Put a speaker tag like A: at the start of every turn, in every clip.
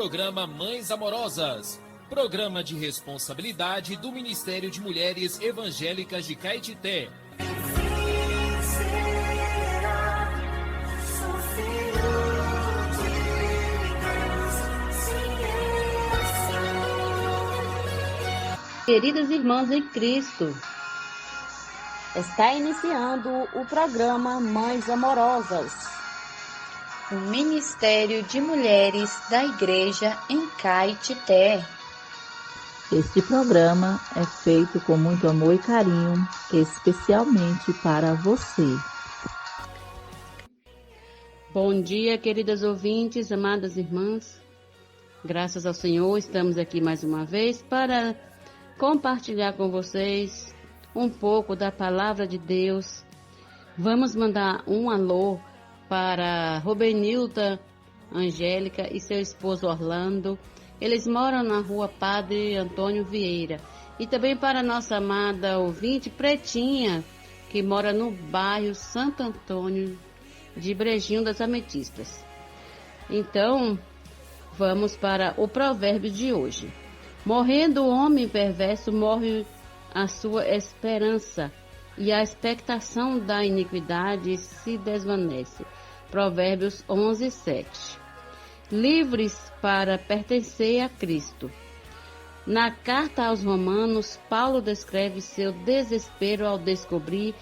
A: programa Mães Amorosas, programa de responsabilidade do Ministério de Mulheres Evangélicas de Caetité.
B: Queridas irmãs em Cristo, está iniciando o programa Mães Amorosas,
C: o Ministério de Mulheres da Igreja em Caetité.
D: Este programa é feito com muito amor e carinho, especialmente para você.
B: Bom dia, queridas ouvintes, amadas irmãs. Graças ao Senhor, estamos aqui mais uma vez para compartilhar com vocês um pouco da palavra de Deus. Vamos mandar um alô para Rubenilda, Angélica e seu esposo Orlando. Eles moram na rua Padre Antônio Vieira. E também para nossa amada ouvinte Pretinha, que mora no bairro Santo Antônio de Brejinho das Ametistas. Então, vamos para o provérbio de hoje. Morrendo o homem perverso, morre a sua esperança, e a expectação da iniquidade se desvanece. Provérbios 11, 7. Livres para pertencer a Cristo. Na carta aos Romanos, Paulo descreve seu desespero ao descobrir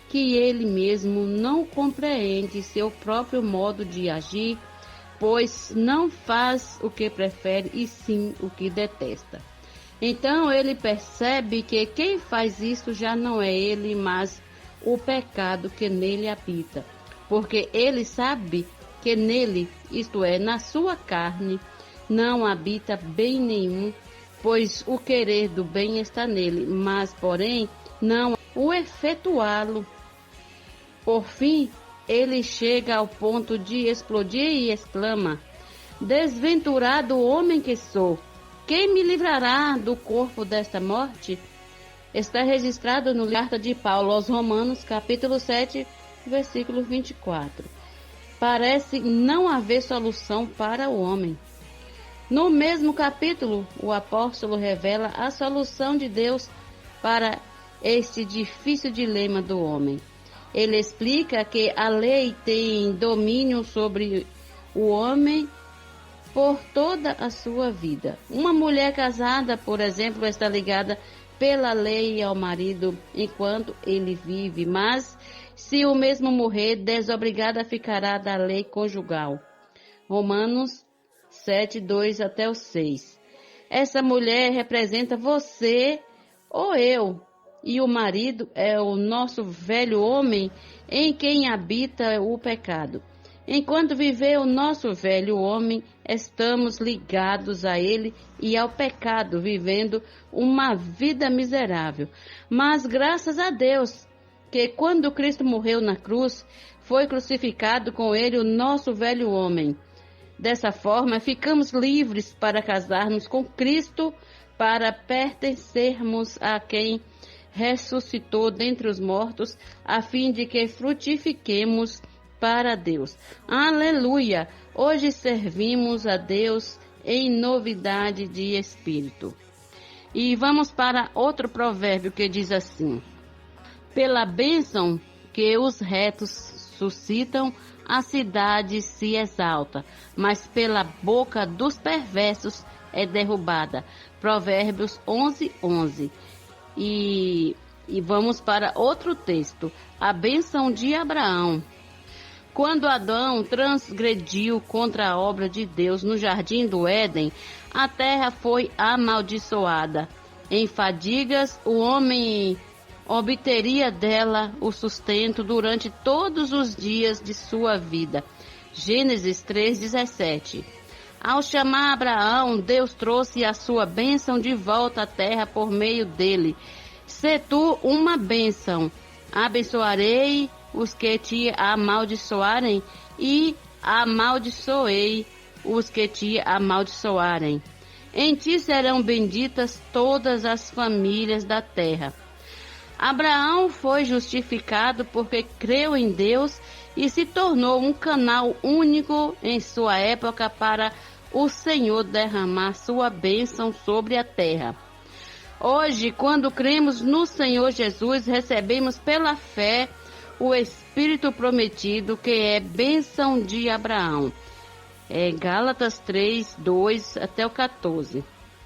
B: que ele mesmo não compreende seu próprio modo de agir, pois não faz o que prefere e sim o que detesta. Então ele percebe que quem faz isso já não é ele, mas o pecado que nele habita, porque ele sabe que nele, isto é, na sua carne, não habita bem nenhum, pois o querer do bem está nele, mas porém não o efetuá-lo. Por fim, ele chega ao ponto de explodir e exclama: desventurado homem que sou, quem me livrará do corpo desta morte? Está registrado no carta de Paulo aos Romanos, capítulo 7, versículo 24. Parece não haver solução para o homem. No mesmo capítulo, o apóstolo revela a solução de Deus para este difícil dilema do homem. Ele explica que a lei tem domínio sobre o homem por toda a sua vida. Uma mulher casada, por exemplo, está ligada pela lei ao marido enquanto ele vive, mas se o mesmo morrer, desobrigada ficará da lei conjugal. Romanos 7, 2 até o 6. Essa mulher representa você ou eu. E o marido é o nosso velho homem em quem habita o pecado. Enquanto viver o nosso velho homem, estamos ligados a ele e ao pecado, vivendo uma vida miserável. Mas graças a Deus, que quando Cristo morreu na cruz, foi crucificado com ele o nosso velho homem. Dessa forma, ficamos livres para casarmos com Cristo, para pertencermos a quem ressuscitou dentre os mortos, a fim de que frutifiquemos para Deus. Aleluia! Hoje servimos a Deus em novidade de espírito. E vamos para outro provérbio que diz assim: pela bênção que os retos suscitam, a cidade se exalta, mas pela boca dos perversos é derrubada. Provérbios 11, 11. E vamos para outro texto, a bênção de Abraão. Quando Adão transgrediu contra a obra de Deus no jardim do Éden, a terra foi amaldiçoada. Em fadigas, o homem obteria dela o sustento durante todos os dias de sua vida. Gênesis 3:17. Ao chamar Abraão, Deus trouxe a sua bênção de volta à terra por meio dele. Se tu uma bênção, abençoarei os que te amaldiçoarem e amaldiçoei os que te amaldiçoarem. Em ti serão benditas todas as famílias da terra. Abraão foi justificado porque creu em Deus e se tornou um canal único em sua época para o Senhor derramar sua bênção sobre a terra. Hoje, quando cremos no Senhor Jesus, recebemos pela fé o Espírito prometido, que é bênção de Abraão. Gálatas 3, 2 até o 14.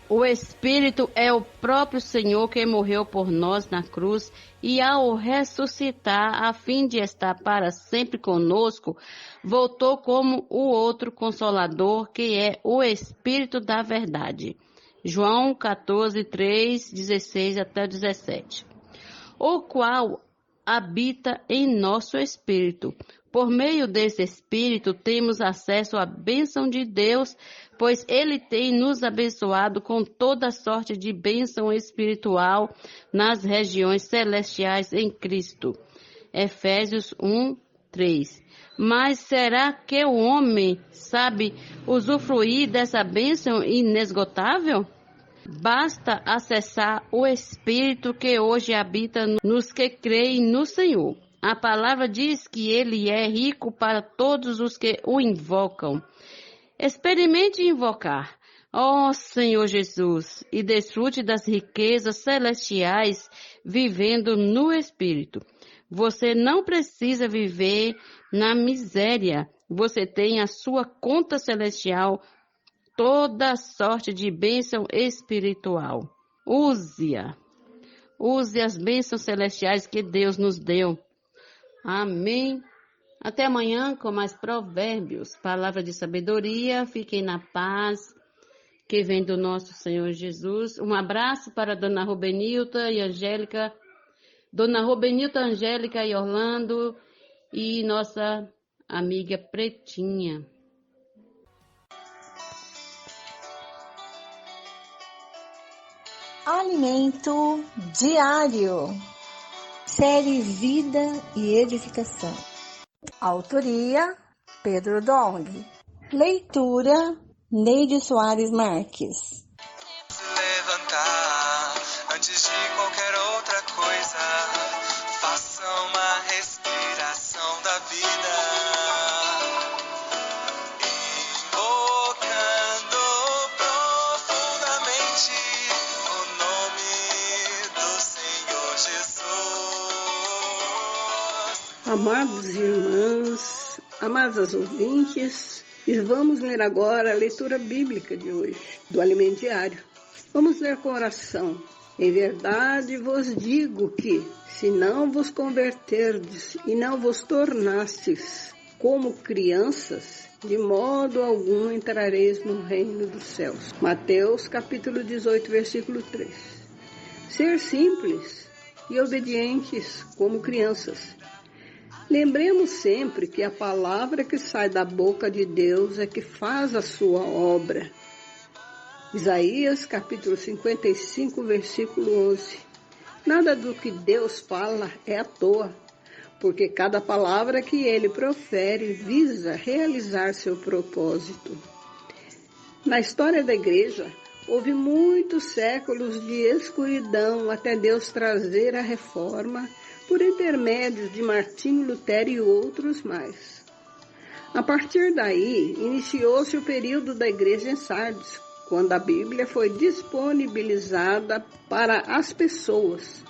B: O Espírito é o próprio Senhor que morreu por nós na cruz e, ao ressuscitar, a fim de estar para sempre conosco, voltou como o outro Consolador, que é o Espírito da verdade. João 14, 3, 16 até 17. O qual habita em nosso espírito. Por meio desse Espírito, temos acesso à bênção de Deus, pois Ele tem nos abençoado com toda sorte de bênção espiritual nas regiões celestiais em Cristo. Efésios 1, 3. Mas será que o homem sabe usufruir dessa bênção inesgotável? Basta acessar o Espírito que hoje habita nos que creem no Senhor. A palavra diz que Ele é rico para todos os que o invocam. Experimente invocar, ó Senhor Jesus, e desfrute das riquezas celestiais vivendo no Espírito. Você não precisa viver na miséria. Você tem a sua conta celestial, toda sorte de bênção espiritual. Use-a. Use as bênçãos celestiais que Deus nos deu. Amém. Até amanhã com mais provérbios, palavra de sabedoria. Fiquem na paz que vem do nosso Senhor Jesus. Um abraço para Dona Rubenilta e Angélica. Dona Rubenilta, Angélica e Orlando e nossa amiga Pretinha.
E: Alimento diário. Série Vida e Edificação. Autoria: Pedro Dong. Leitura: Neide Soares Marques.
F: Levantar antes de qualquer outra coisa. Faça uma respiração da vida. Invocando profundamente o nome do Senhor Jesus.
G: Amados irmãos, amadas ouvintes, vamos ler agora a leitura bíblica de hoje, do Alimento Diário. Vamos ler com oração. Em verdade vos digo que, se não vos converterdes e não vos tornastes como crianças, de modo algum entrareis no reino dos céus. Mateus capítulo 18, versículo 3. Ser simples e obedientes como crianças. Lembremos sempre que a palavra que sai da boca de Deus é que faz a sua obra. Isaías, capítulo 55, versículo 11. Nada do que Deus fala é à toa, porque cada palavra que Ele profere visa realizar seu propósito. Na história da igreja, houve muitos séculos de escuridão até Deus trazer a reforma por intermédio de Martinho Lutero e outros mais. A partir daí, iniciou-se o período da igreja em Sardes, quando a Bíblia foi disponibilizada para as pessoas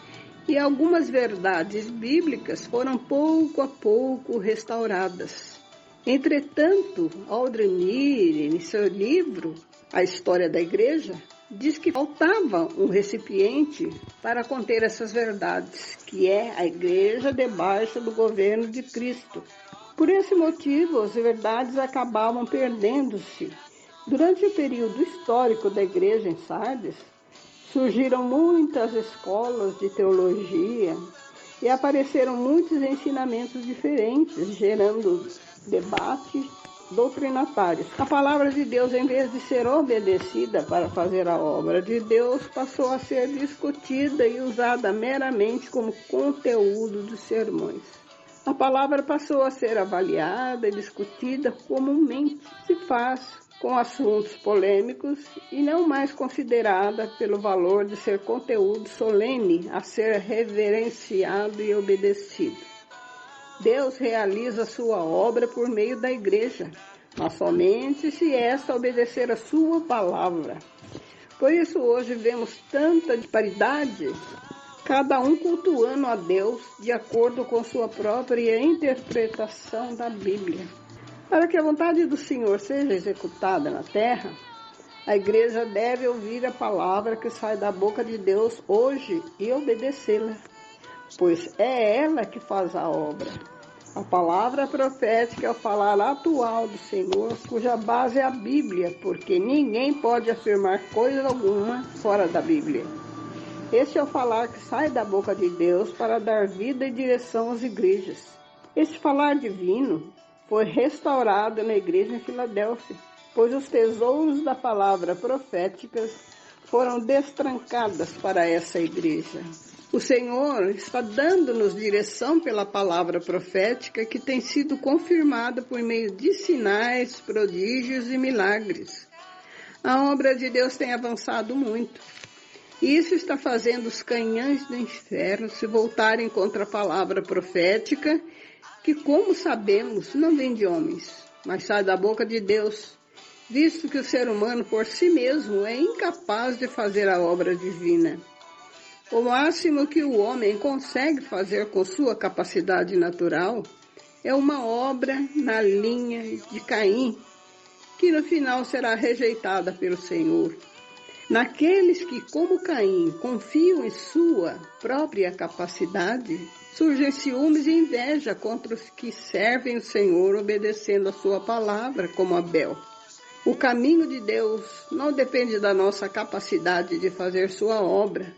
G: e algumas verdades bíblicas foram pouco a pouco restauradas. Entretanto, Aldrin, em seu livro A História da Igreja, diz que faltava um recipiente para conter essas verdades, que é a igreja debaixo do governo de Cristo. Por esse motivo, as verdades acabavam perdendo-se. Durante o período histórico da igreja em Sardes, surgiram muitas escolas de teologia e apareceram muitos ensinamentos diferentes, gerando debates doutrinatários. A palavra de Deus, em vez de ser obedecida para fazer a obra de Deus, passou a ser discutida e usada meramente como conteúdo dos sermões. A palavra passou a ser avaliada e discutida comumente. Se faz com assuntos polêmicos e não mais considerada pelo valor de ser conteúdo solene a ser reverenciado e obedecido. Deus realiza sua obra por meio da igreja, mas somente se esta obedecer a sua palavra. Por isso hoje vemos tanta disparidade, cada um cultuando a Deus de acordo com sua própria interpretação da Bíblia. Para que a vontade do Senhor seja executada na terra, a igreja deve ouvir a palavra que sai da boca de Deus hoje e obedecê-la, pois é ela que faz a obra. A palavra profética é o falar atual do Senhor, cuja base é a Bíblia, porque ninguém pode afirmar coisa alguma fora da Bíblia. Este é o falar que sai da boca de Deus para dar vida e direção às igrejas. Este falar divino foi restaurado na igreja em Filadélfia, pois os tesouros da palavra profética foram destrancadas para essa igreja. O Senhor está dando-nos direção pela palavra profética que tem sido confirmada por meio de sinais, prodígios e milagres. A obra de Deus tem avançado muito. Isso está fazendo os canhões do inferno se voltarem contra a palavra profética, que, como sabemos, não vem de homens, mas sai da boca de Deus, visto que o ser humano por si mesmo é incapaz de fazer a obra divina. O máximo que o homem consegue fazer com sua capacidade natural é uma obra na linha de Caim, que no final será rejeitada pelo Senhor. Naqueles que, como Caim, confiam em sua própria capacidade, surgem ciúmes e inveja contra os que servem o Senhor obedecendo a sua palavra, como Abel. O caminho de Deus não depende da nossa capacidade de fazer sua obra,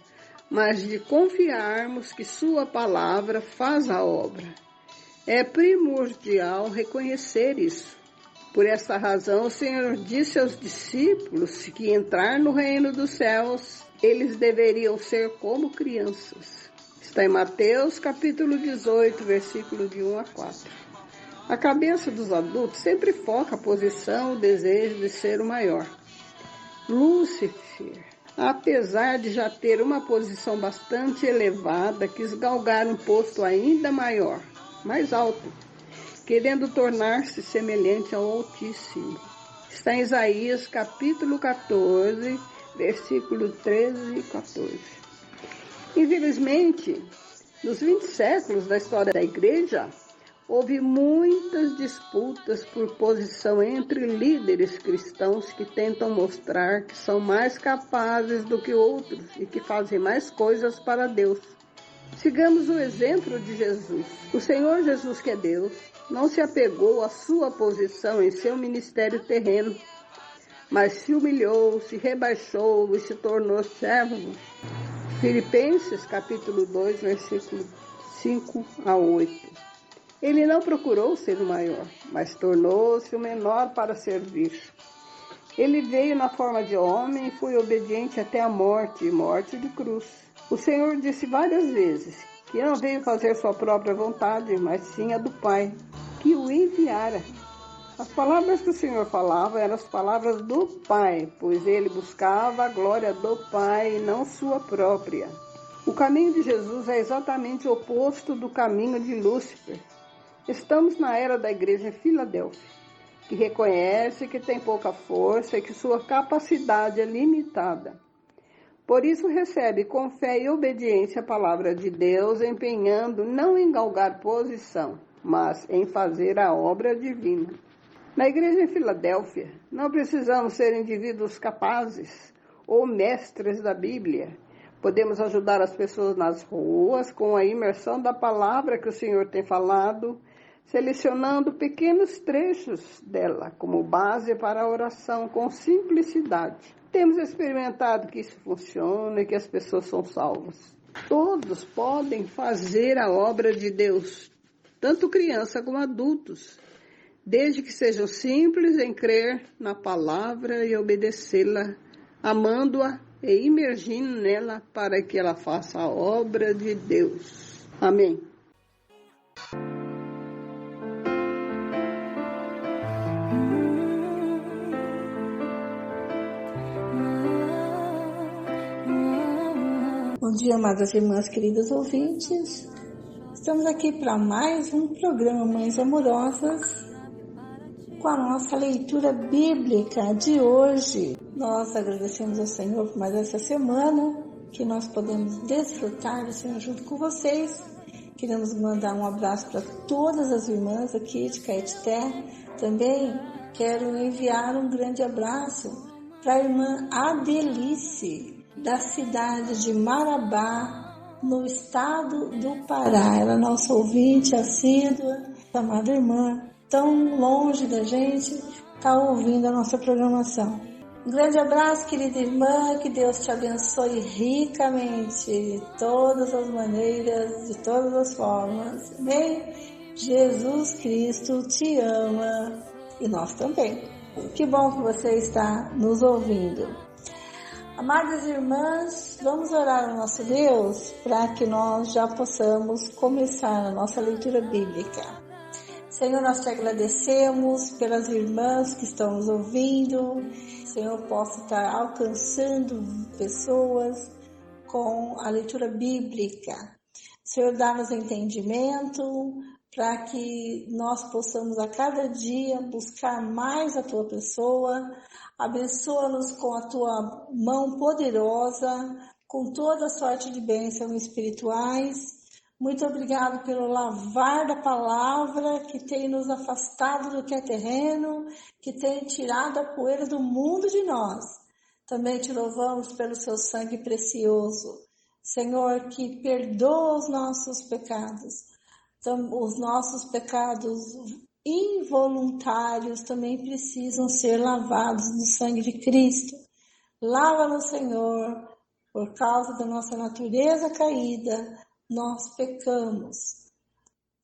G: mas de confiarmos que sua palavra faz a obra. É primordial reconhecer isso. Por essa razão, o Senhor disse aos discípulos que entrar no reino dos céus, eles deveriam ser como crianças. Está em Mateus capítulo 18, versículo de 1 a 4. A cabeça dos adultos sempre foca a posição, o desejo de ser o maior. Lúcifer, apesar de já ter uma posição bastante elevada, quis galgar um posto ainda maior, mais alto, querendo tornar-se semelhante ao Altíssimo. Está em Isaías capítulo 14, versículo 13 e 14. Infelizmente, nos 20 séculos da história da igreja, houve muitas disputas por posição entre líderes cristãos que tentam mostrar que são mais capazes do que outros e que fazem mais coisas para Deus. Sigamos o exemplo de Jesus. O Senhor Jesus, que é Deus, não se apegou à sua posição em seu ministério terreno, mas se humilhou, se rebaixou e se tornou servo. Filipenses capítulo 2, versículo 5 a 8. Ele não procurou ser o maior, mas tornou-se o menor para servir. Ele veio na forma de homem e foi obediente até a morte, morte de cruz. O Senhor disse várias vezes que não veio fazer sua própria vontade, mas sim a do Pai, que o enviara. As palavras que o Senhor falava eram as palavras do Pai, pois ele buscava a glória do Pai e não sua própria. O caminho de Jesus é exatamente o oposto do caminho de Lúcifer. Estamos na era da igreja em Filadélfia, que reconhece que tem pouca força e que sua capacidade é limitada. Por isso recebe com fé e obediência a palavra de Deus, empenhando não em galgar posição, mas em fazer a obra divina. Na igreja em Filadélfia, não precisamos ser indivíduos capazes ou mestres da Bíblia. Podemos ajudar as pessoas nas ruas com a imersão da palavra que o Senhor tem falado, selecionando pequenos trechos dela como base para a oração com simplicidade. Temos experimentado que isso funciona e que as pessoas são salvas. Todos podem fazer a obra de Deus, tanto criança como adultos, desde que sejam simples em crer na palavra e obedecê-la, amando-a e imergindo nela para que ela faça a obra de Deus. Amém.
E: Bom dia, amadas irmãs, queridos ouvintes. Estamos aqui para mais um programa Mães Amorosas. com a nossa leitura bíblica de hoje. Nós agradecemos ao Senhor por mais essa semana que nós podemos desfrutar do Senhor junto com vocês. Queremos mandar um abraço para todas as irmãs aqui de Caetité. Também quero enviar um grande abraço para a irmã Adelice, da cidade de Marabá, no estado do Pará. Ela é nossa ouvinte assídua, amada irmã, tão longe da gente, está ouvindo a nossa programação. Um grande abraço, querida irmã, que Deus te abençoe ricamente, de todas as maneiras, de todas as formas. Amém? Jesus Cristo te ama e nós também. Que bom que você está nos ouvindo. Amadas irmãs, vamos orar ao nosso Deus para que nós já possamos começar a nossa leitura bíblica. Senhor, nós te agradecemos pelas irmãs que estão nos ouvindo. Senhor, possa estar alcançando pessoas com a leitura bíblica. Senhor, dá-nos entendimento para que nós possamos a cada dia buscar mais a tua pessoa. Abençoa-nos com a tua mão poderosa, com toda sorte de bênçãos espirituais. Muito obrigado pelo lavar da palavra que tem nos afastado do que é terreno, que tem tirado a poeira do mundo de nós. Também te louvamos pelo seu sangue precioso. Senhor, que perdoa os nossos pecados involuntários também precisam ser lavados no sangue de Cristo. Lava-nos, Senhor, por causa da nossa natureza caída. Nós pecamos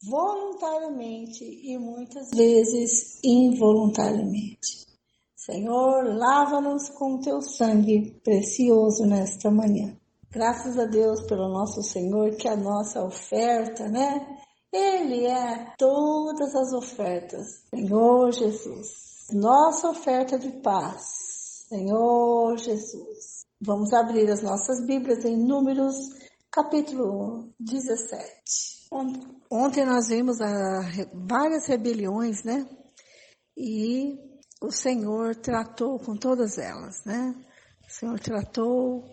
E: voluntariamente e muitas vezes involuntariamente. Senhor, lava-nos com o teu sangue precioso nesta manhã. Graças a Deus pelo nosso Senhor, que a nossa oferta, Ele é todas as ofertas. Senhor Jesus, nossa oferta de paz. Senhor Jesus. Vamos abrir as nossas Bíblias em Números capítulo 17. Ontem nós vimos várias rebeliões, E o Senhor tratou com todas elas, O Senhor tratou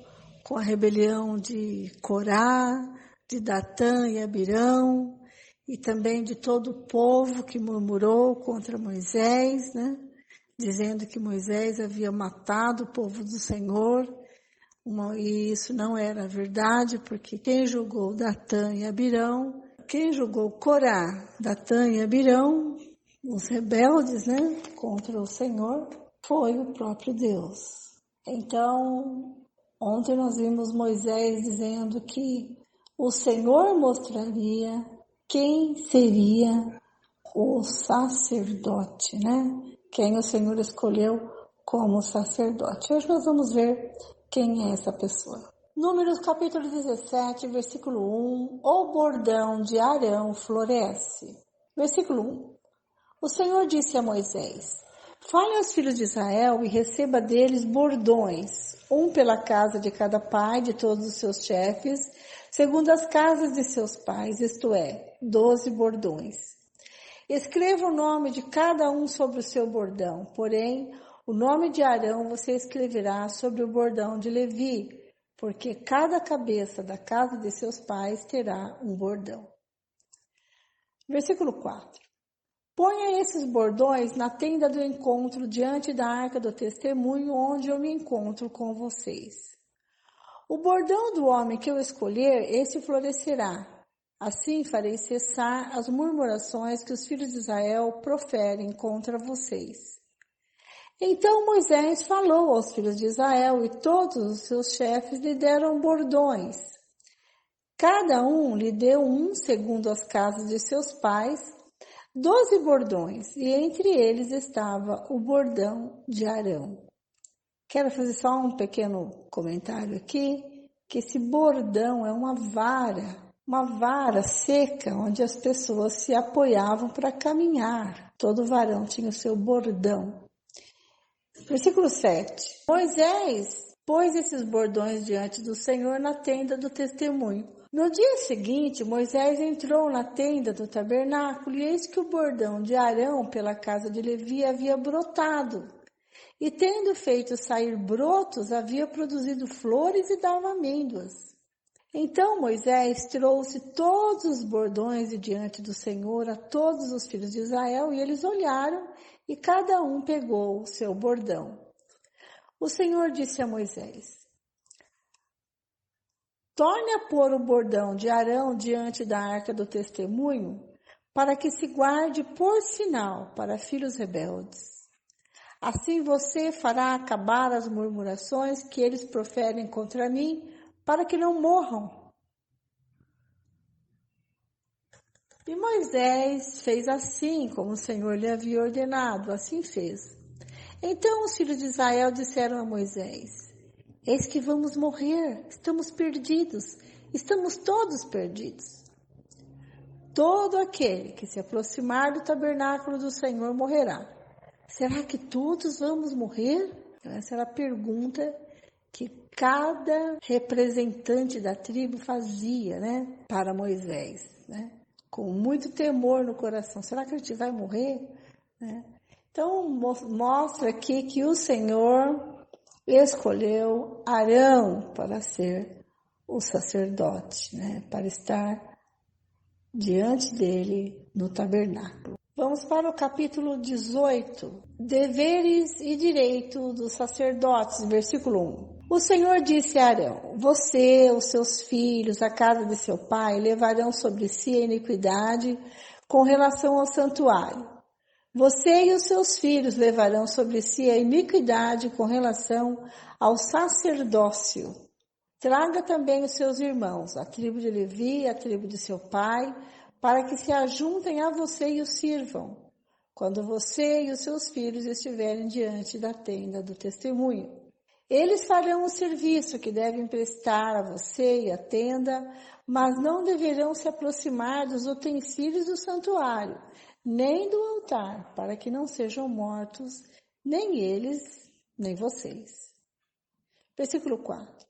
E: com a rebelião de Corá, de Datã e Abirão, e também de todo o povo que murmurou contra Moisés, Dizendo que Moisés havia matado o povo do Senhor. E isso não era verdade, porque quem julgou Datã e Abirão, quem julgou Corá, Datã e Abirão, os rebeldes, contra o Senhor, foi o próprio Deus. Então, ontem nós vimos Moisés dizendo que o Senhor mostraria quem seria o sacerdote, Quem o Senhor escolheu como sacerdote. Hoje nós vamos ver quem é essa pessoa. Números capítulo 17, versículo 1. O bordão de Arão floresce. Versículo 1. O Senhor disse a Moisés: fale aos filhos de Israel e receba deles bordões, um pela casa de cada pai de todos os seus chefes, segundo as casas de seus pais, isto é, 12 bordões. Escreva o nome de cada um sobre o seu bordão, porém, o nome de Arão você escreverá sobre o bordão de Levi, porque cada cabeça da casa de seus pais terá um bordão. Versículo 4. Ponha esses bordões na tenda do encontro diante da arca do testemunho, onde eu me encontro com vocês. O bordão do homem que eu escolher, esse florescerá. Assim farei cessar as murmurações que os filhos de Israel proferem contra vocês. Então Moisés falou aos filhos de Israel e todos os seus chefes lhe deram bordões. Cada um lhe deu um segundo as casas de seus pais, 12 bordões, e entre eles estava o bordão de Arão. Quero fazer só um pequeno comentário aqui, que esse bordão é uma vara seca, onde as pessoas se apoiavam para caminhar. Todo varão tinha o seu bordão. Versículo 7. Moisés pôs esses bordões diante do Senhor na tenda do testemunho, No dia seguinte, Moisés entrou na tenda do tabernáculo e eis que o bordão de Arão pela casa de Levi havia brotado. E tendo feito sair brotos, havia produzido flores e dava amêndoas. Então Moisés trouxe todos os bordões de diante do Senhor a todos os filhos de Israel, e eles olharam, e cada um pegou o seu bordão. O Senhor disse a Moisés: torne a pôr o bordão de Arão diante da arca do testemunho, para que se guarde por sinal para filhos rebeldes. Assim você fará acabar as murmurações que eles proferem contra mim, para que não morram. E Moisés fez assim, como o Senhor lhe havia ordenado, assim fez. Então os filhos de Israel disseram a Moisés: eis que vamos morrer, estamos perdidos, estamos todos perdidos. Todo aquele que se aproximar do tabernáculo do Senhor morrerá. Será que todos vamos morrer? Essa era a pergunta que cada representante da tribo fazia, para Moisés, com muito temor no coração. Será que a gente vai morrer? Então, mostra aqui que o Senhor escolheu Arão para ser o sacerdote, para estar diante dele no tabernáculo. Vamos para o capítulo 18, deveres e direito dos sacerdotes, versículo 1. O Senhor disse a Arão: você, os seus filhos, a casa de seu pai, levarão sobre si a iniquidade com relação ao santuário. Você e os seus filhos levarão sobre si a iniquidade com relação ao sacerdócio. Traga também os seus irmãos, a tribo de Levi, a tribo de seu pai, para que se ajuntem a você e o sirvam, quando você e os seus filhos estiverem diante da tenda do testemunho. Eles farão o serviço que devem prestar a você e a tenda, mas não deverão se aproximar dos utensílios do santuário, nem do altar, para que não sejam mortos, nem eles, nem vocês. Versículo 4.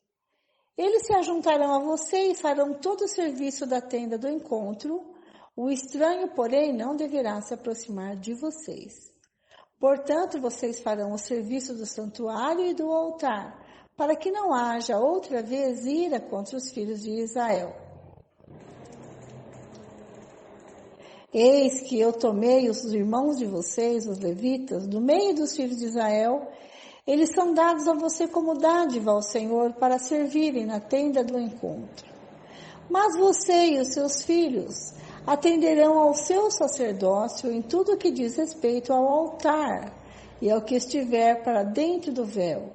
E: Eles se ajuntarão a você e farão todo o serviço da tenda do encontro. O estranho, porém, não deverá se aproximar de vocês. Portanto, vocês farão o serviço do santuário e do altar, para que não haja outra vez ira contra os filhos de Israel. Eis que eu tomei os irmãos de vocês, os levitas, do meio dos filhos de Israel. Eles são dados a você como dádiva ao Senhor para servirem na tenda do encontro. Mas você e os seus filhos atenderão ao seu sacerdócio em tudo o que diz respeito ao altar e ao que estiver para dentro do véu.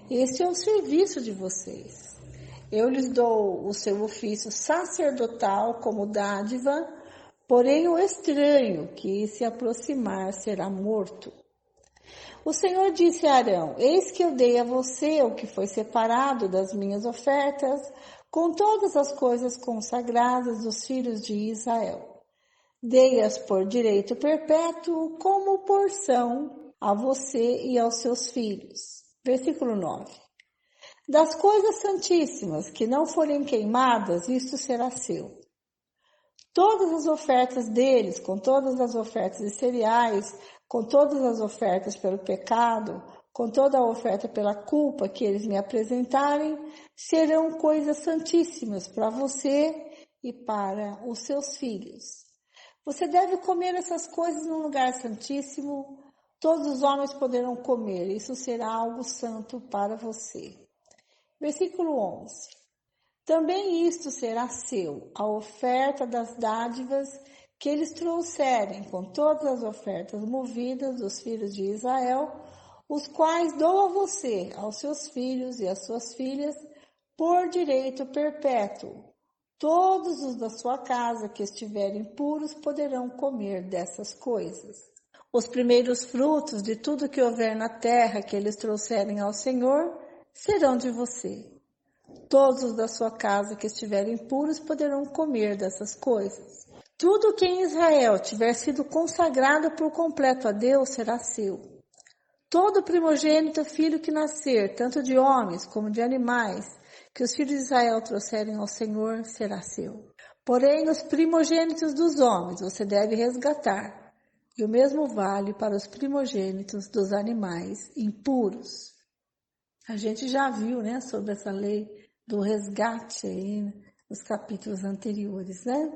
E: Esse é o serviço de vocês. Eu lhes dou o seu ofício sacerdotal como dádiva, porém o estranho que se aproximar será morto. O Senhor disse a Arão: eis que eu dei a você o que foi separado das minhas ofertas, com todas as coisas consagradas dos filhos de Israel. Dei-as por direito perpétuo como porção a você e aos seus filhos. Versículo 9. Das coisas santíssimas que não forem queimadas, isto será seu. Todas as ofertas deles, com todas as ofertas de cereais, com todas as ofertas pelo pecado, com toda a oferta pela culpa que eles me apresentarem, serão coisas santíssimas para você e para os seus filhos. Você deve comer essas coisas num lugar santíssimo, todos os homens poderão comer, isso será algo santo para você. Versículo 11. Também isto será seu, a oferta das dádivas que eles trouxerem, com todas as ofertas movidas dos filhos de Israel, os quais dou a você, aos seus filhos e às suas filhas, por direito perpétuo. Todos os da sua casa que estiverem puros poderão comer dessas coisas. Os primeiros frutos de tudo que houver na terra que eles trouxerem ao Senhor serão de você. Todos os da sua casa que estiverem puros poderão comer dessas coisas. Tudo que em Israel tiver sido consagrado por completo a Deus será seu. Todo primogênito filho que nascer, tanto de homens como de animais, que os filhos de Israel trouxerem ao Senhor será seu. Porém, os primogênitos dos homens você deve resgatar, e o mesmo vale para os primogênitos dos animais impuros. A gente já viu, né, sobre essa lei do resgate aí nos capítulos anteriores, né?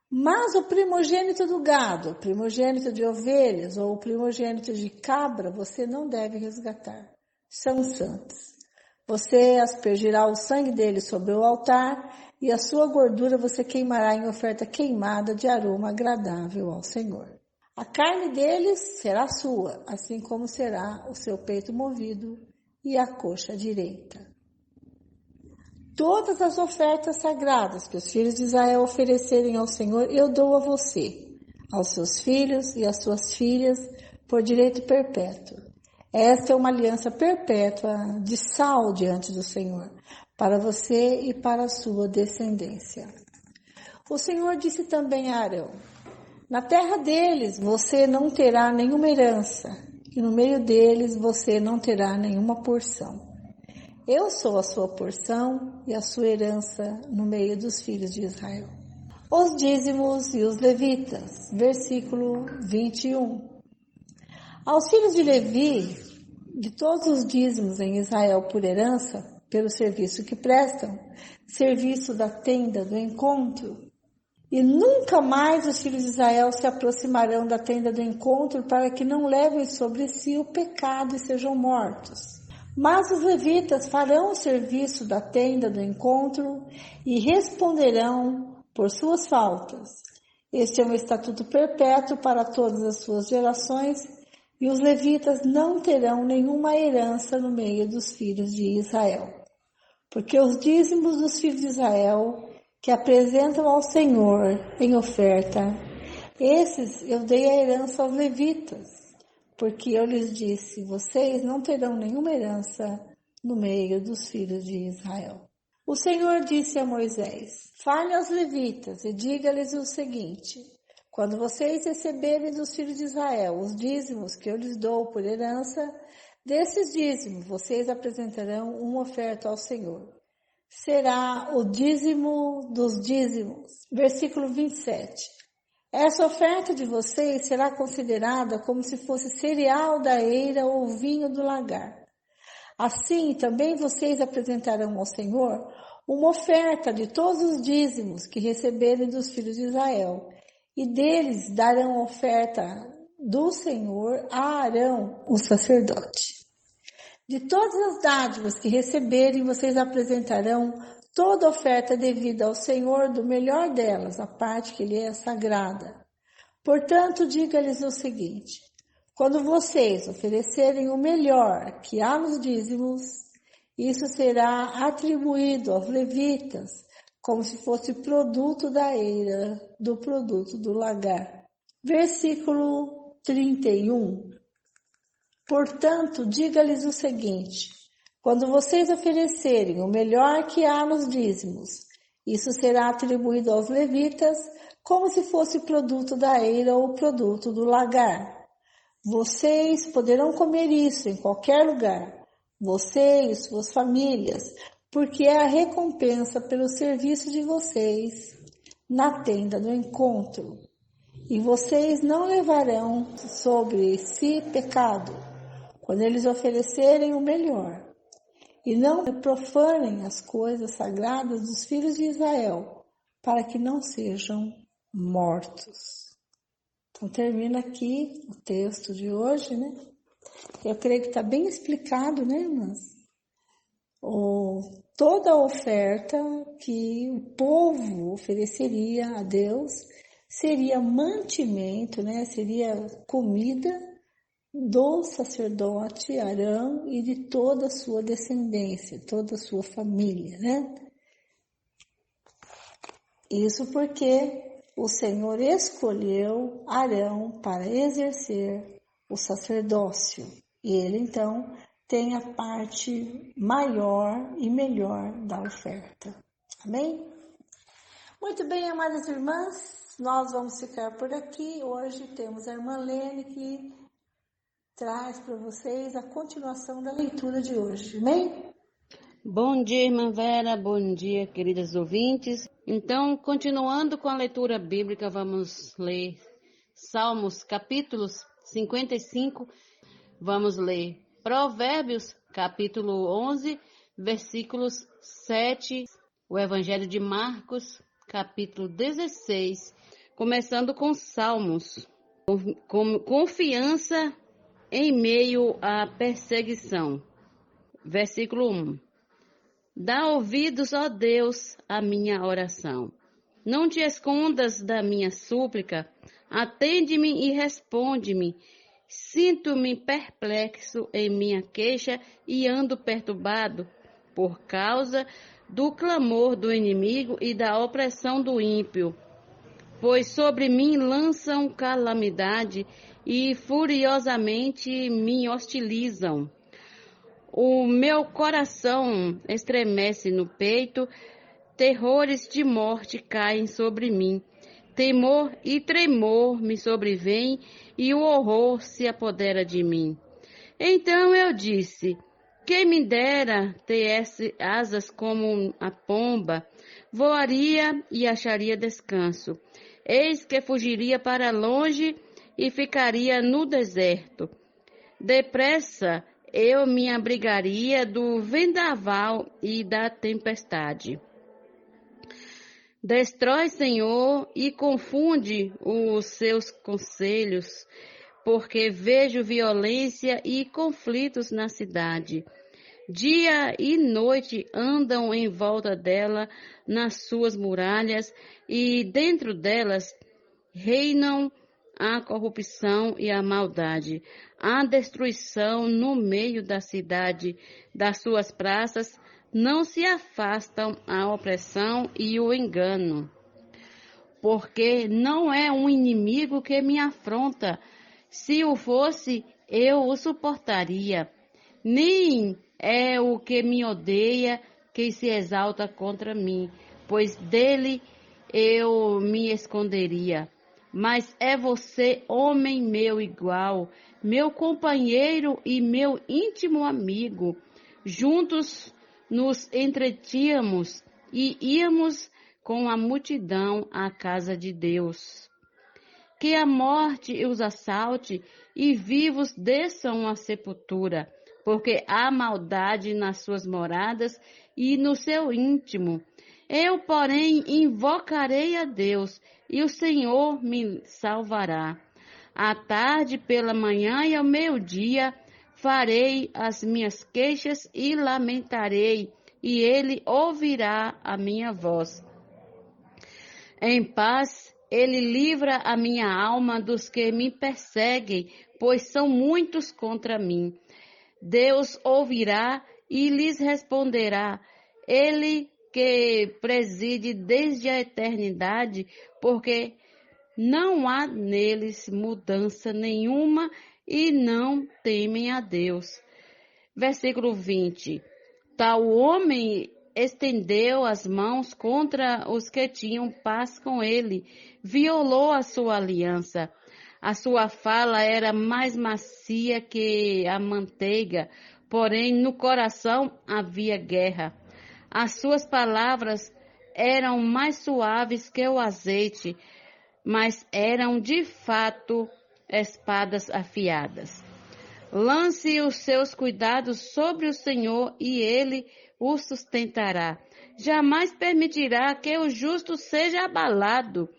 E: Mas o primogênito do gado, o primogênito de ovelhas ou o primogênito de cabra, você não deve resgatar. São santos. Você aspergirá o sangue deles sobre o altar e a sua gordura você queimará em oferta queimada de aroma agradável ao Senhor. A carne deles será sua, assim como será o seu peito movido e a coxa direita. Todas as ofertas sagradas que os filhos de Israel oferecerem ao Senhor, eu dou a você, aos seus filhos e às suas filhas, por direito perpétuo. Esta é uma aliança perpétua de sal diante do Senhor, para você e para a sua descendência. O Senhor disse também a Arão: na terra deles você não terá nenhuma herança, e no meio deles você não terá nenhuma porção. Eu sou a sua porção e a sua herança no meio dos filhos de Israel. Os dízimos e os levitas, versículo 21. Aos filhos de Levi, de todos os dízimos em Israel por herança, pelo serviço que prestam, serviço da tenda do encontro, e nunca mais os filhos de Israel se aproximarão da tenda do encontro para que não levem sobre si o pecado e sejam mortos. Mas os levitas farão o serviço da tenda do encontro e responderão por suas faltas. Este é um estatuto perpétuo para todas as suas gerações, e os levitas não terão nenhuma herança no meio dos filhos de Israel. Porque os dízimos dos filhos de Israel, que apresentam ao Senhor em oferta, esses eu dei a herança aos levitas. Porque eu lhes disse, vocês não terão nenhuma herança no meio dos filhos de Israel. O Senhor disse a Moisés: fale aos levitas e diga-lhes o seguinte: quando vocês receberem dos filhos de Israel os dízimos que eu lhes dou por herança, desses dízimos vocês apresentarão uma oferta ao Senhor. Será o dízimo dos dízimos. Versículo 27. Essa oferta de vocês será considerada como se fosse cereal da eira ou vinho do lagar. Assim, também vocês apresentarão ao Senhor uma oferta de todos os dízimos que receberem dos filhos de Israel, e deles darão oferta do Senhor a Arão, o sacerdote. De todas as dádivas que receberem, vocês apresentarão toda oferta devida ao Senhor, do melhor delas, a parte que lhe é sagrada. Portanto, diga-lhes o seguinte: quando vocês oferecerem o melhor que há nos dízimos, isso será atribuído aos levitas, como se fosse produto da eira, do produto do lagar. Versículo 31. Portanto, diga-lhes o seguinte: quando vocês oferecerem o melhor que há nos dízimos, isso será atribuído aos levitas como se fosse produto da eira ou produto do lagar. Vocês poderão comer isso em qualquer lugar, você e suas famílias, porque é a recompensa pelo serviço de vocês na tenda do encontro. E vocês não levarão sobre si pecado, quando eles oferecerem o melhor. E não profanem as coisas sagradas dos filhos de Israel, para que não sejam mortos. Então termina aqui o texto de hoje, né? Eu creio que está bem explicado, né, irmãs? Toda a oferta que o povo ofereceria a Deus seria mantimento, né? Seria comida do sacerdote Arão e de toda a sua descendência, toda a sua família, né? Isso porque o Senhor escolheu Arão para exercer o sacerdócio. E ele, então, tem a parte maior e melhor da oferta. Amém? Muito bem, amadas irmãs, nós vamos ficar por aqui. Hoje temos a irmã Lene que traz para vocês a continuação da leitura de hoje. Amém?
B: Bom dia, irmã Vera, bom dia, queridas ouvintes. Então, continuando com a leitura bíblica, vamos ler Salmos, capítulos 55, vamos ler Provérbios, capítulo 11, versículos 7, o Evangelho de Marcos, capítulo 16, começando com Salmos, com confiança em meio à perseguição. Versículo 1. Dá ouvidos, ó Deus, à minha oração. Não te escondas da minha súplica. Atende-me e responde-me. Sinto-me perplexo em minha queixa e ando perturbado por causa do clamor do inimigo e da opressão do ímpio. Pois sobre mim lançam calamidade e furiosamente me hostilizam. O meu coração estremece no peito, terrores de morte caem sobre mim. Temor e tremor me sobrevêm e o horror se apodera de mim. Então eu disse, quem me dera ter asas como a pomba, voaria e acharia descanso. Eis que fugiria para longe e ficaria no deserto. Depressa eu me abrigaria do vendaval e da tempestade. Destrói, Senhor, e confunde os seus conselhos, porque vejo violência e conflitos na cidade. Dia e noite andam em volta dela nas suas muralhas, e dentro delas reinam a corrupção e a maldade. Há destruição no meio da cidade, das suas praças, não se afastam a opressão e o engano. Porque não é um inimigo que me afronta, se o fosse, eu o suportaria. Nem é o que me odeia que se exalta contra mim, pois dele eu me esconderia. Mas é você, homem meu igual, meu companheiro e meu íntimo amigo. Juntos nos entretínhamos e íamos com a multidão à casa de Deus. Que a morte os assalte e vivos desçam à sepultura, porque há maldade nas suas moradas e no seu íntimo. Eu, porém, invocarei a Deus, e o Senhor me salvará. À tarde, pela manhã e ao meio-dia, farei as minhas queixas e lamentarei, e ele ouvirá a minha voz. Em paz, ele livra a minha alma dos que me perseguem, pois são muitos contra mim. Deus ouvirá e lhes responderá. Ele que preside desde a eternidade, porque não há neles mudança nenhuma e não temem a Deus. Versículo 20. Tal homem estendeu as mãos contra os que tinham paz com ele, violou a sua aliança. A sua fala era mais macia que a manteiga, porém no coração havia guerra. As suas palavras eram mais suaves que o azeite, mas eram de fato espadas afiadas. Lance os seus cuidados sobre o Senhor e ele o sustentará. Jamais permitirá que o justo seja abalado.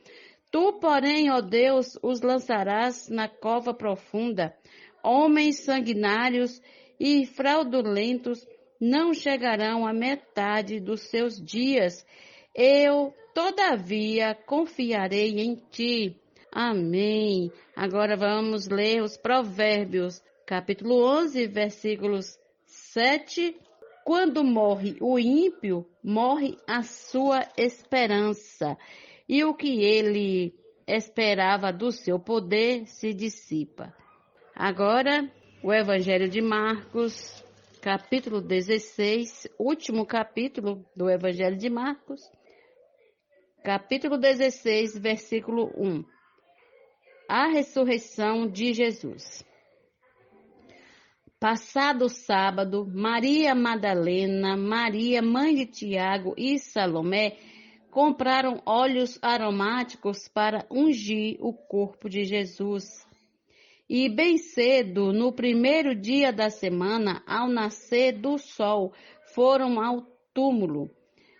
B: Tu, porém, ó Deus, os lançarás na cova profunda. Homens sanguinários e fraudulentos não chegarão à metade dos seus dias. Eu, todavia, confiarei em ti. Amém. Agora vamos ler os Provérbios, capítulo 11, versículos 7. Quando morre o ímpio, morre a sua esperança, e o que ele esperava do seu poder se dissipa. Agora, o Evangelho de Marcos, capítulo 16, último capítulo do Evangelho de Marcos, capítulo 16, versículo 1. A ressurreição de Jesus. Passado o sábado, Maria Madalena, Maria, mãe de Tiago e Salomé compraram óleos aromáticos para ungir o corpo de Jesus. E bem cedo, no primeiro dia da semana, ao nascer do sol, foram ao túmulo.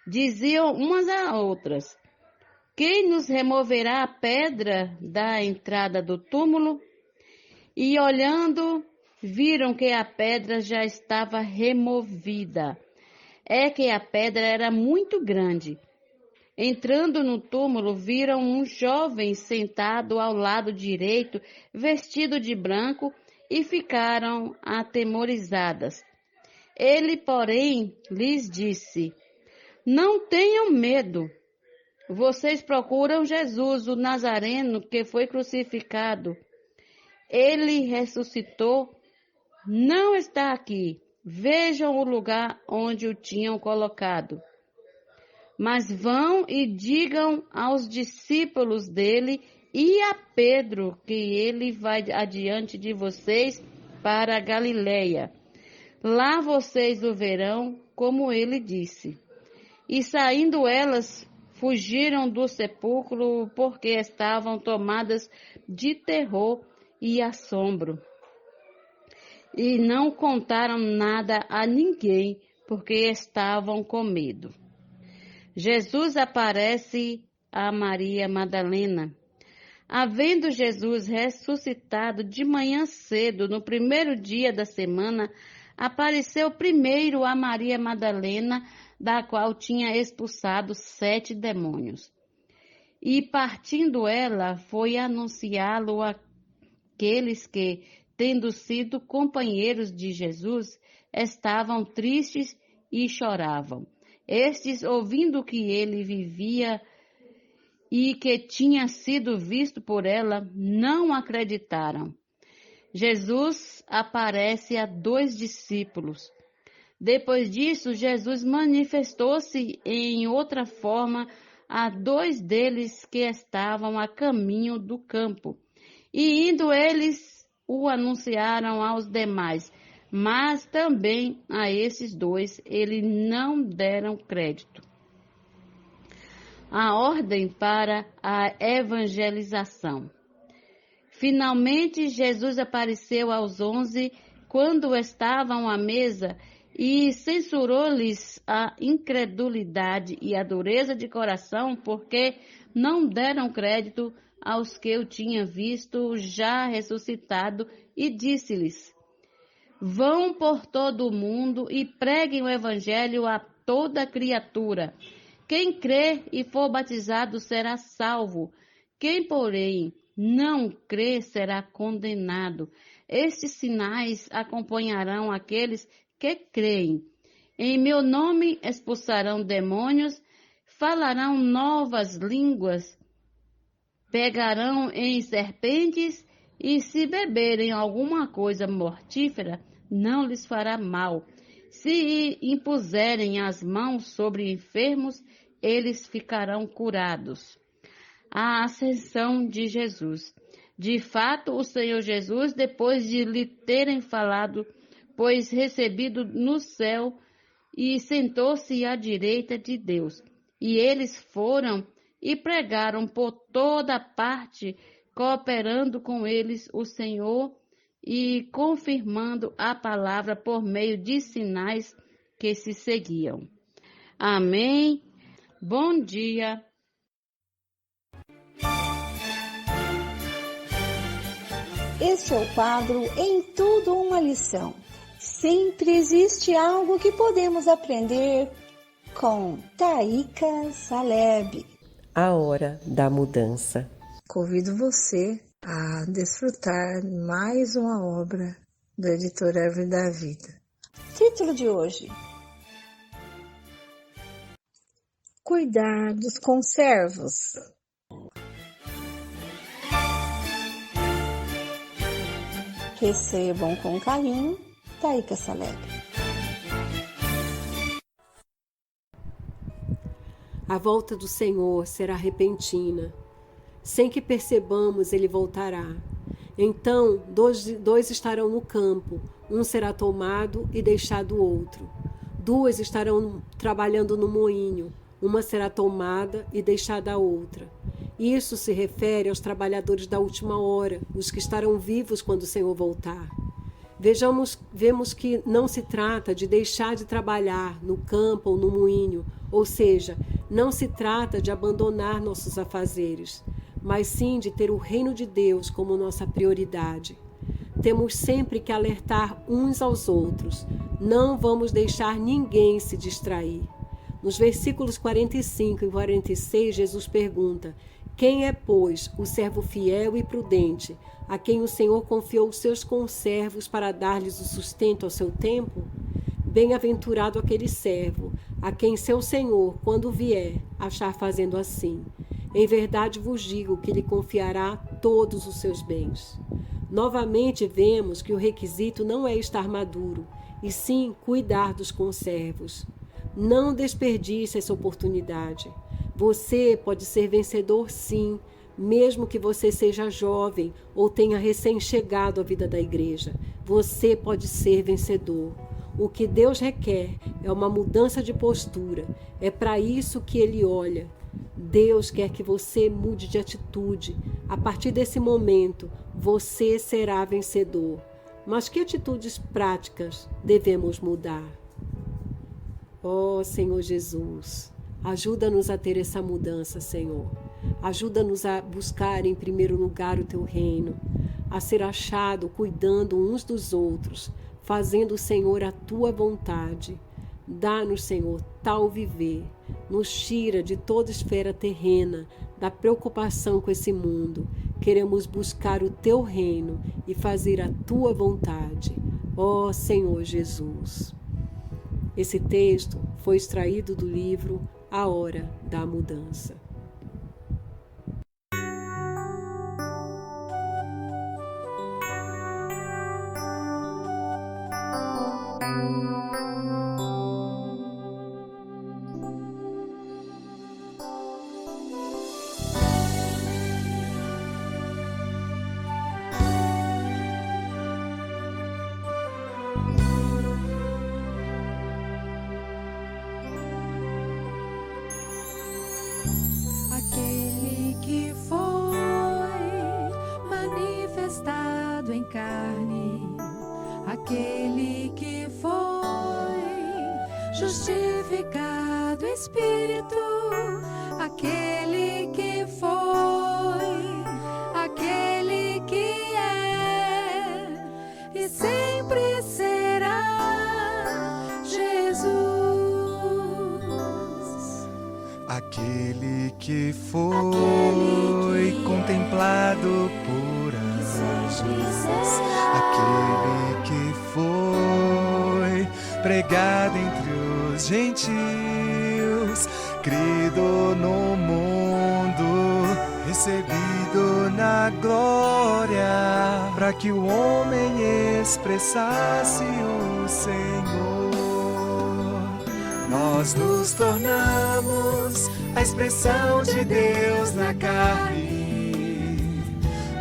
B: Diziam umas a outras: quem nos removerá a pedra da entrada do túmulo? E olhando, viram que a pedra já estava removida. É que a pedra era muito grande. Entrando no túmulo, viram um jovem sentado ao lado direito, vestido de branco, e ficaram atemorizadas. Ele, porém, lhes disse: não tenham medo. Vocês procuram Jesus, o Nazareno, que foi crucificado. Ele ressuscitou, não está aqui. Vejam o lugar onde o tinham colocado. Mas vão e digam aos discípulos dele e a Pedro que ele vai adiante de vocês para a Galileia. Lá vocês o verão, como ele disse. E saindo elas, fugiram do sepulcro porque estavam tomadas de terror e assombro. E não contaram nada a ninguém porque estavam com medo. Jesus aparece a Maria Madalena. Havendo Jesus ressuscitado de manhã cedo, no primeiro dia da semana, apareceu primeiro a Maria Madalena, da qual tinha expulsado 7 demônios. E partindo ela, foi anunciá-lo àqueles que, tendo sido companheiros de Jesus, estavam tristes e choravam. Estes, ouvindo que ele vivia e que tinha sido visto por ela, não acreditaram. Jesus aparece a 2 discípulos. Depois disso, Jesus manifestou-se em outra forma a 2 deles que estavam a caminho do campo. E indo eles, o anunciaram aos demais. Mas também a esses 2 eles não deram crédito. A ordem para a evangelização. Finalmente, Jesus apareceu aos 11, quando estavam à mesa, e censurou-lhes a incredulidade e a dureza de coração, porque não deram crédito aos que o tinham visto já ressuscitado, e disse-lhes: vão por todo o mundo e preguem o evangelho a toda criatura. Quem crer e for batizado será salvo. Quem, porém, não crer será condenado. Estes sinais acompanharão aqueles que creem. Em meu nome expulsarão demônios, falarão novas línguas, pegarão em serpentes, e se beberem alguma coisa mortífera, não lhes fará mal. Se impuserem as mãos sobre enfermos, eles ficarão curados. A ascensão de Jesus. De fato, o Senhor Jesus, depois de lhe terem falado, pois recebido no céu, e sentou-se à direita de Deus. E eles foram e pregaram por toda parte, cooperando com eles o Senhor e confirmando a palavra por meio de sinais que se seguiam. Amém. Bom dia.
E: Este é o quadro Em Tudo Uma Lição. Sempre existe algo que podemos aprender com Taíka Saleb.
H: A hora da mudança.
E: Convido você a desfrutar mais uma obra do editor Árvore da Vida. Título de hoje: Cuidar dos conservos. Recebam com carinho, Taíka Saleb.
I: A volta do Senhor será repentina. Sem que percebamos, ele voltará. Então, dois estarão no campo, Um será tomado e deixado outro. 2 estarão trabalhando no moinho. Uma será tomada e deixada a outra. Isso se refere aos trabalhadores da última hora, os que estarão vivos quando o Senhor voltar. Vemos que não se trata de deixar de trabalhar no campo ou no moinho, ou seja, não se trata de abandonar nossos afazeres, mas sim de ter o reino de Deus como nossa prioridade. Temos sempre que alertar uns aos outros. Não vamos deixar ninguém se distrair. Nos versículos 45 e 46, Jesus pergunta: quem é, pois, o servo fiel e prudente, a quem o Senhor confiou os seus conservos para dar-lhes o sustento ao seu tempo? Bem-aventurado aquele servo, a quem seu Senhor, quando vier, achar fazendo assim. Em verdade vos digo que lhe confiará todos os seus bens. Novamente vemos que o requisito não é estar maduro, e sim cuidar dos conservos. Não desperdice essa oportunidade. Você pode ser vencedor, sim, mesmo que você seja jovem ou tenha recém-chegado à vida da igreja. Você pode ser vencedor. O que Deus requer é uma mudança de postura. É para isso que Ele olha. Deus quer que você mude de atitude. A partir desse momento, você será vencedor. Mas que atitudes práticas devemos mudar? Ó Senhor Jesus, ajuda-nos a ter essa mudança, Senhor. Ajuda-nos a buscar em primeiro lugar o Teu reino, a ser achado cuidando uns dos outros, fazendo, Senhor, a Tua vontade. Dá-nos, Senhor, tal viver. Nos tira de toda esfera terrena, da preocupação com esse mundo. Queremos buscar o Teu reino e fazer a Tua vontade. Ó Senhor Jesus. Esse texto foi extraído do livro A Hora da Mudança.
J: Aquele que foi manifestado em carne, aquele que foi justificado em espírito, aquele que foi, aquele que é e sempre será Jesus.
F: Aquele que foi contemplado por anjos, aquele que foi pregado entre os gentios, crido no mundo, recebido na glória, para que o homem expressasse o Senhor. Nós nos tornamos a expressão de Deus na carne.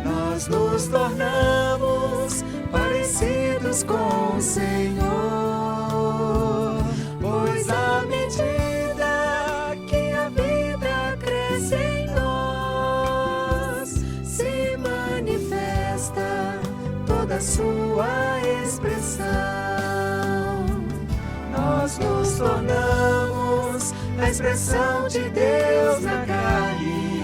F: Nós nos tornamos parecidos com o Senhor. Pois à medida que a vida cresce em nós, se manifesta toda a sua expressão. Nós nos tornamos a expressão de Deus na carne.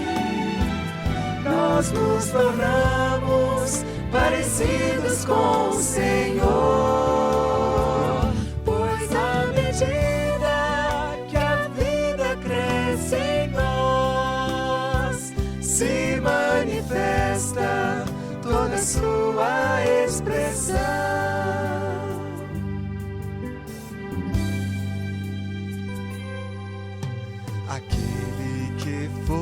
F: Nós nos tornamos parecidos com o Senhor. Pois à medida que a vida cresce em nós, se manifesta toda a sua expressão. Aquele que foi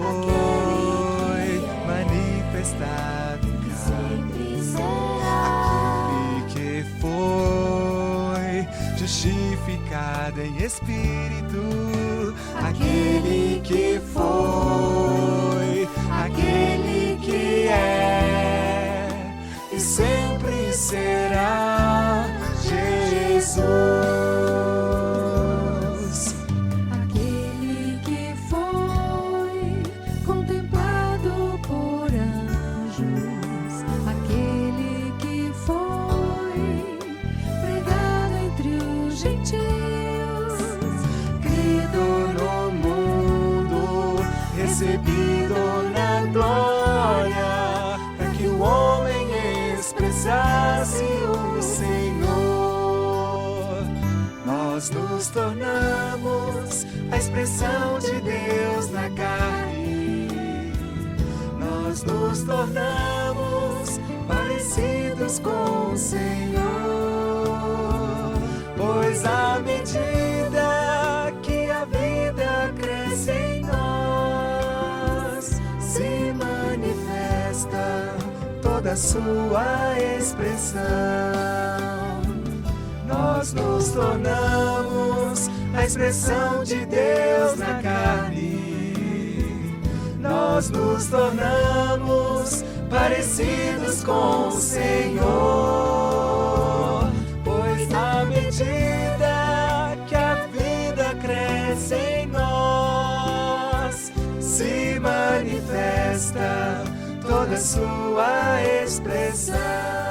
F: manifestado em carne, aquele que foi justificado em espírito, aquele que foi, aquele que é e sempre será Jesus.
J: Aquele que foi contemplado por anjos, aquele que foi pregado entre os gentios,
F: Crido no mundo, recebido na glória, para que o homem expressasse o Senhor. Nós nos tornamos a expressão de Deus na carne. Nós nos tornamos parecidos com o Senhor, pois à medida que a vida cresce em nós, se manifesta toda a sua expressão. Nós nos tornamos a expressão de Deus na carne. Nós nos tornamos parecidos com o Senhor, pois à medida que a vida cresce em nós, se manifesta toda a sua expressão.